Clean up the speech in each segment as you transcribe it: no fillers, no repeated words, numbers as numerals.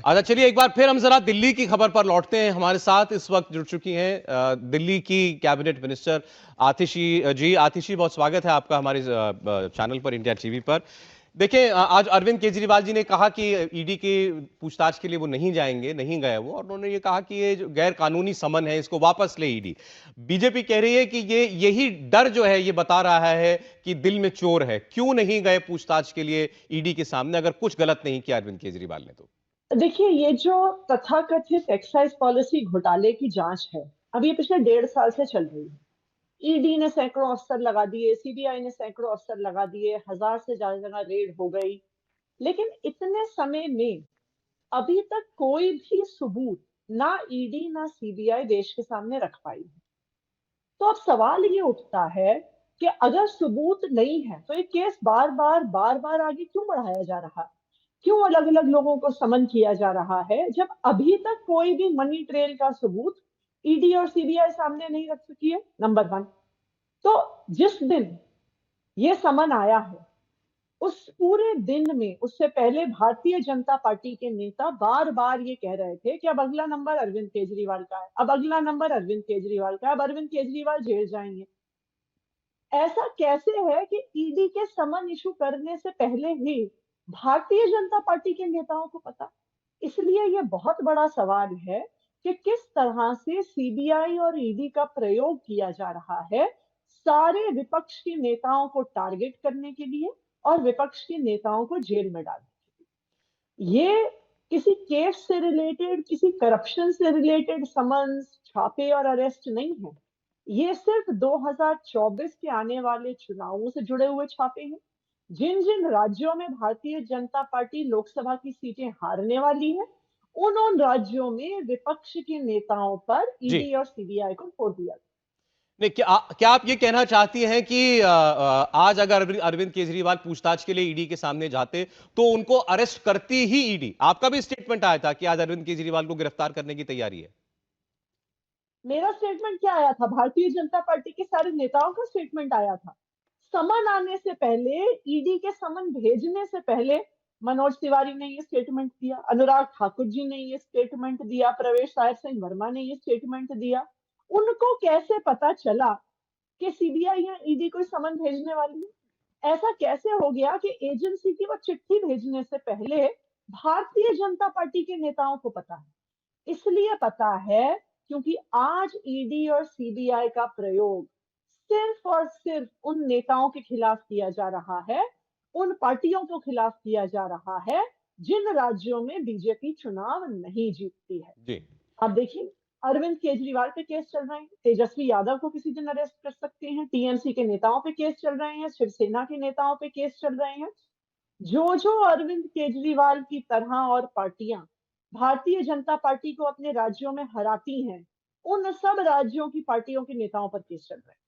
अच्छा, चलिए एक बार फिर हम जरा दिल्ली की खबर पर लौटते हैं। हमारे साथ इस वक्त जुड़ चुकी हैं दिल्ली की कैबिनेट मिनिस्टर आतिशी जी। आतिशी, बहुत स्वागत है आपका हमारे चैनल पर, इंडिया टीवी पर। देखिए, आज अरविंद केजरीवाल जी ने कहा कि ईडी की पूछताछ के लिए वो नहीं जाएंगे, नहीं गए वो, और उन्होंने ये कहा कि ये जो गैर कानूनी समन है इसको वापस ले ईडी। बीजेपी कह रही है कि ये यही डर जो है ये बता रहा है कि दिल में चोर है। क्यों नहीं गए पूछताछ के लिए ईडी के सामने, अगर कुछ गलत नहीं किया अरविंद केजरीवाल ने तो? देखिए, ये जो तथाकथित एक्साइज पॉलिसी घोटाले की जांच है, अब ये पिछले 1.5 साल से चल रही है। ईडी ने सैकड़ों अफसर लगा दिए, सीबीआई ने सैकड़ों अफसर लगा दिए, 1000 से ज्यादा जगह रेड हो गई। लेकिन इतने समय में अभी तक कोई भी सबूत ना ईडी ना सीबीआई देश के सामने रख पाई है। तो अब सवाल ये उठता है कि अगर सबूत नहीं है तो ये केस बार बार आगे क्यों बढ़ाया जा रहा है? क्यों अलग अलग लोगों को समन किया जा रहा है, जब अभी तक कोई भी मनी ट्रेल का सबूत ईडी और सीबीआई सामने नहीं रख सकी है? नंबर 1। तो जिस दिन ये समन आया है, उस पूरे दिन में, उससे पहले भारतीय जनता पार्टी के नेता बार बार ये कह रहे थे कि अब अगला नंबर अरविंद केजरीवाल का है, अब अगला नंबर अरविंद केजरीवाल का है, अब अरविंद केजरीवाल जेल जाएंगे। ऐसा कैसे है कि ईडी के समन इशू करने से पहले ही भारतीय जनता पार्टी के नेताओं को पता? इसलिए यह बहुत बड़ा सवाल है कि किस तरह से सीबीआई और ईडी का प्रयोग किया जा रहा है सारे विपक्ष के नेताओं को टारगेट करने के लिए और विपक्ष के नेताओं को जेल में डालने के लिए। ये किसी केस से रिलेटेड, किसी करप्शन से रिलेटेड समन्स, छापे और अरेस्ट नहीं है। ये सिर्फ 2024 के आने वाले चुनावों से जुड़े हुए छापे हैं। जिन जिन राज्यों में भारतीय जनता पार्टी लोकसभा की सीटें हारने वाली है, उन उन राज्यों में विपक्ष के नेताओं पर जी। ईडी और सीबीआई को छोड़ दिया। नहीं, क्या आप ये कहना चाहती हैं कि आज अगर अरविंद केजरीवाल पूछताछ के लिए ईडी के सामने जाते तो उनको अरेस्ट करती ही ईडी? आपका भी स्टेटमेंट आया था कि आज अरविंद केजरीवाल को गिरफ्तार करने की तैयारी है। मेरा स्टेटमेंट क्या आया था? भारतीय जनता पार्टी के सारे नेताओं का स्टेटमेंट आया था। समन आने से पहले, ईडी के समन भेजने से पहले मनोज तिवारी ने ये स्टेटमेंट दिया, अनुराग ठाकुर जी ने ये स्टेटमेंट दिया, प्रवेश सायर सिंह वर्मा ने ये स्टेटमेंट दिया। उनको कैसे पता चला कि सीबीआई या ईडी कोई समन भेजने वाली है? ऐसा कैसे हो गया कि एजेंसी की वो चिट्ठी भेजने से पहले भारतीय जनता पार्टी के नेताओं को पता है? इसलिए पता है क्योंकि आज ईडी और सीबीआई का प्रयोग सिर्फ और सिर्फ उन नेताओं के खिलाफ किया जा रहा है, उन पार्टियों के खिलाफ किया जा रहा है जिन राज्यों में बीजेपी चुनाव नहीं जीतती है। जी। आप देखिए, अरविंद केजरीवाल पे केस चल रहे हैं, तेजस्वी यादव को किसी दिन अरेस्ट कर सकते हैं, टीएमसी के नेताओं पे केस चल रहे हैं, शिवसेना के नेताओं पे केस चल रहे हैं। जो जो अरविंद केजरीवाल की तरह और पार्टियां भारतीय जनता पार्टी को अपने राज्यों में हराती हैं, उन सब राज्यों की पार्टियों के नेताओं पर केस चल रहे हैं।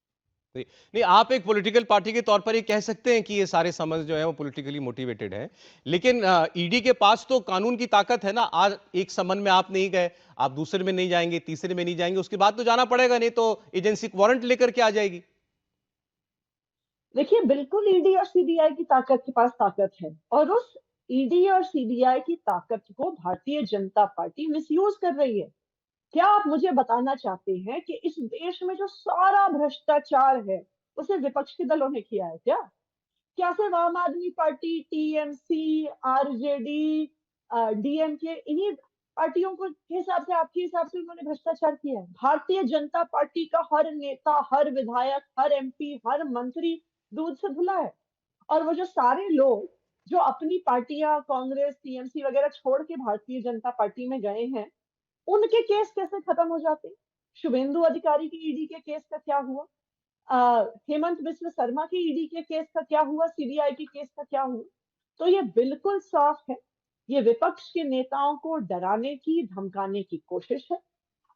नहीं, नहीं, आप एक पॉलिटिकल पार्टी के तौर पर ये कह सकते हैं कि ये सारे समझ जो है वो पॉलिटिकली मोटिवेटेड है, लेकिन ईडी के पास तो कानून की ताकत है ना। आज एक समन में आप नहीं गए, आप दूसरे में नहीं जाएंगे, तीसरे में नहीं जाएंगे, उसके बाद तो जाना पड़ेगा, नहीं तो एजेंसी वारंट लेकर के आ जाएगी। देखिए, बिल्कुल ईडी और सीबीआई की ताकत के पास ताकत है, और उस ईडी और सीबीआई की ताकत को भारतीय जनता पार्टी मिसयूज कर रही है। क्या आप मुझे बताना चाहते हैं कि इस देश में जो सारा भ्रष्टाचार है उसे विपक्ष के दलों ने किया है क्या? क्या सिर्फ आम आदमी पार्टी, टीएमसी, आरजेडी, डीएमके, इन्हीं पार्टियों को के हिसाब से, आपके हिसाब से उन्होंने भ्रष्टाचार किया है? भारतीय जनता पार्टी का हर नेता, हर विधायक, हर एमपी, हर मंत्री दूध से धुला है। और वो जो सारे लोग जो अपनी पार्टियां, कांग्रेस, टीएमसी वगैरह छोड़ के भारतीय जनता पार्टी में गए हैं, उनके केस कैसे खत्म हो जाते? शुभेंदु अधिकारी की ईडी के केस का क्या हुआ? हेमंत बिस्व शर्मा की ईडी के केस का क्या हुआ? सीबीआई के केस का क्या हुआ? तो ये बिल्कुल साफ है, ये विपक्ष के नेताओं को डराने की, धमकाने की कोशिश है।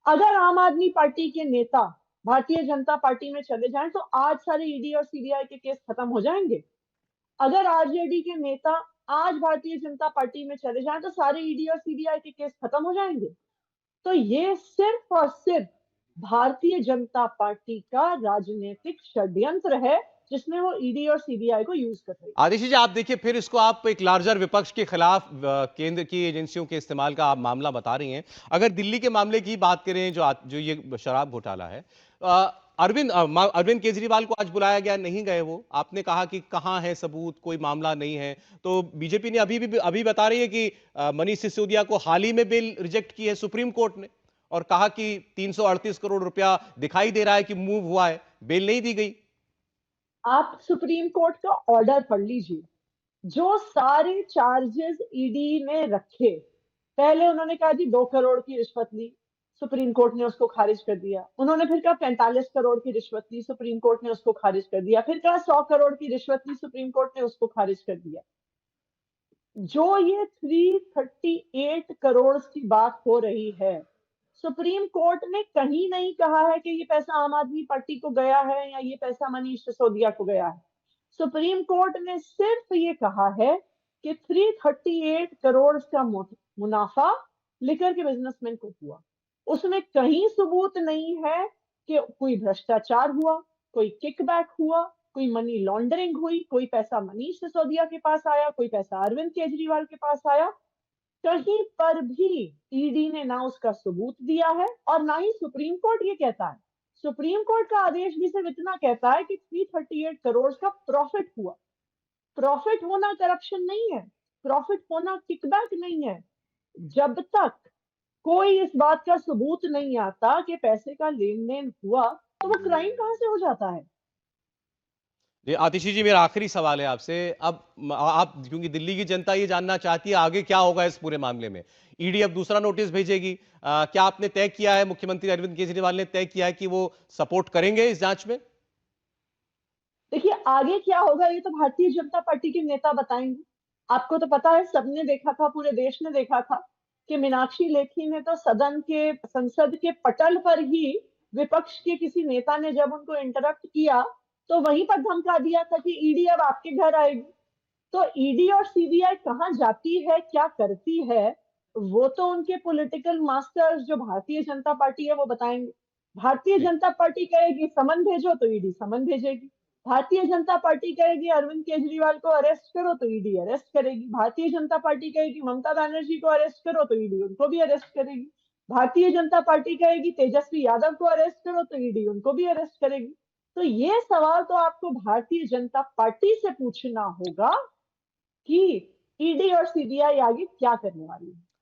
अगर आम आदमी पार्टी के नेता भारतीय जनता पार्टी में चले जाएं तो आज सारे ईडी और सीबीआई के केस खत्म हो जाएंगे। अगर आरजेडी के नेता आज भारतीय जनता पार्टी में चले जाएं तो सारे ईडी और सीबीआई के केस खत्म हो जाएंगे। तो ये सिर्फ और सिर्फ भारतीय जनता पार्टी का राजनीतिक षड्यंत्र है, जिसमें वो ईडी और सीबीआई को यूज कर रही है। आतिशी जी, आप देखिए, फिर इसको आप एक लार्जर विपक्ष के खिलाफ केंद्र की एजेंसियों के इस्तेमाल का आप मामला बता रही हैं। अगर दिल्ली के मामले की बात करें, जो ये शराब घोटाला है, अरविंद केजरीवाल को आज बुलाया गया, नहीं गए वो। आपने कहा कि कहां है सबूत, कोई मामला नहीं है। तो बीजेपी ने अभी बता रही है कि मनीष सिसोदिया को हाल ही में बेल रिजेक्ट की है सुप्रीम कोर्ट ने, और कहा कि 338 करोड़ रुपया दिखाई दे रहा है कि मूव हुआ है, बेल नहीं दी गई। आप सुप्रीम कोर्ट का ऑर्डर पढ़ लीजिए। जो सारे चार्जेस ईडी ने रखे, पहले उन्होंने कहा जी 2 करोड़ की रिश्वत ली, सुप्रीम कोर्ट ने उसको खारिज कर दिया। उन्होंने फिर कहा 45 करोड़ की रिश्वत ली, सुप्रीम कोर्ट ने उसको खारिज कर दिया। फिर कहा 100 करोड़ की रिश्वत ली, सुप्रीम कोर्ट ने उसको खारिज कर दिया। जो ये 338 करोड़ की बात हो रही है, सुप्रीम कोर्ट ने कहीं नहीं कहा है कि ये पैसा आम आदमी पार्टी को गया है या ये पैसा मनीष सिसोदिया को गया है। सुप्रीम कोर्ट ने सिर्फ ये कहा है कि 338 करोड़ का मुनाफा लिकर के बिजनेसमैन को हुआ। उसमें कहीं सबूत नहीं है कि कोई भ्रष्टाचार हुआ, कोई किकबैक हुआ, कोई मनी लॉन्ड्रिंग हुई, कोई पैसा मनीष सिसोदिया के पास आया, कोई पैसा अरविंद केजरीवाल के पास आया। कहीं पर भी ईडी ने ना उसका सबूत दिया है और ना ही सुप्रीम कोर्ट ये कहता है। सुप्रीम कोर्ट का आदेश भी सिर्फ इतना कहता है कि 338 करोड़ का प्रॉफिट हुआ। प्रॉफिट होना करप्शन नहीं है, प्रॉफिट होना किकबैक नहीं है। जब तक कोई इस बात का सबूत नहीं आता कि पैसे का लेन देन हुआ, तो वो क्राइम कहां से हो जाता है। जी, आतिशी जी, मेरा आखिरी सवाल है आपसे। अब आप, क्योंकि दिल्ली की जनता ये जानना चाहती है आगे क्या होगा इस पूरे मामले में। ईडी अब दूसरा नोटिस भेजेगी। क्या आपने तय किया है, मुख्यमंत्री अरविंद केजरीवाल ने तय किया है कि वो सपोर्ट करेंगे इस जांच में? देखिए आगे क्या होगा ये तो भारतीय जनता पार्टी के नेता बताएंगे। आपको तो पता है, सबने देखा था, पूरे देश ने देखा था कि मीनाक्षी लेखी ने तो संसद के पटल पर ही विपक्ष के किसी नेता ने जब उनको इंटरप्ट किया तो वहीं पर धमका दिया था कि ईडी अब आपके घर आएगी। तो ईडी और सीबीआई कहाँ जाती है, क्या करती है, वो तो उनके पॉलिटिकल मास्टर्स जो भारतीय जनता पार्टी है वो बताएंगे। भारतीय जी। जनता पार्टी कहेगी समन भेजो तो ईडी समन भेजेगी। भारतीय जनता पार्टी कहेगी अरविंद केजरीवाल को अरेस्ट करो तो ईडी अरेस्ट करेगी। भारतीय जनता पार्टी कहेगी ममता बनर्जी को अरेस्ट करो तो ईडी उनको भी अरेस्ट करेगी। भारतीय जनता पार्टी कहेगी तेजस्वी यादव को अरेस्ट करो तो ईडी उनको भी अरेस्ट करेगी। तो ये सवाल तो आपको भारतीय जनता पार्टी से पूछना होगा कि ईडी और सीबीआई आगे क्या करने वाली है।